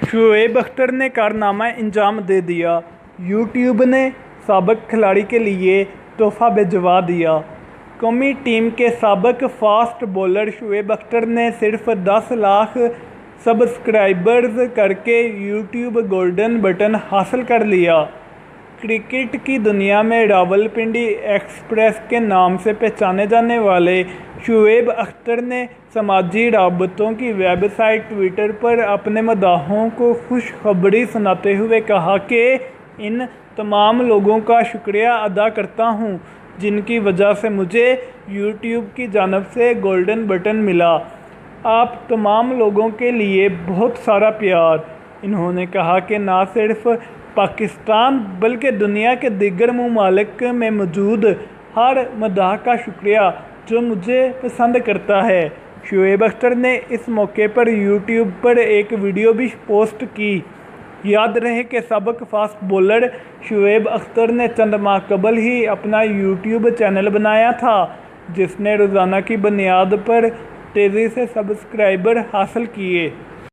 شعیب اختر نے کارنامہ انجام دے دیا، یوٹیوب نے سابق کھلاڑی کے لیے تحفہ بھجوا دیا۔ قومی ٹیم کے سابق فاسٹ بولر شعیب اختر نے صرف 10 لاکھ سبسکرائبرز کر کے یوٹیوب گولڈن بٹن حاصل کر لیا۔ کرکٹ کی دنیا میں راولپنڈی ایکسپریس کے نام سے پہچانے جانے والے شعیب اختر نے سماجی رابطوں کی ویب سائٹ ٹویٹر پر اپنے مداحوں کو خوشخبری سناتے ہوئے کہا کہ ان تمام لوگوں کا شکریہ ادا کرتا ہوں جن کی وجہ سے مجھے یوٹیوب کی جانب سے گولڈن بٹن ملا۔ آپ تمام لوگوں کے لیے بہت سارا پیار۔ انہوں نے کہا کہ نہ صرف پاکستان بلکہ دنیا کے دیگر ممالک میں موجود ہر مداح کا شکریہ جو مجھے پسند کرتا ہے۔ شعیب اختر نے اس موقع پر یوٹیوب پر ایک ویڈیو بھی پوسٹ کی۔ یاد رہے کہ سابق فاسٹ بولر شعیب اختر نے چند ماہ قبل ہی اپنا یوٹیوب چینل بنایا تھا جس نے روزانہ کی بنیاد پر تیزی سے سبسکرائبر حاصل کیے۔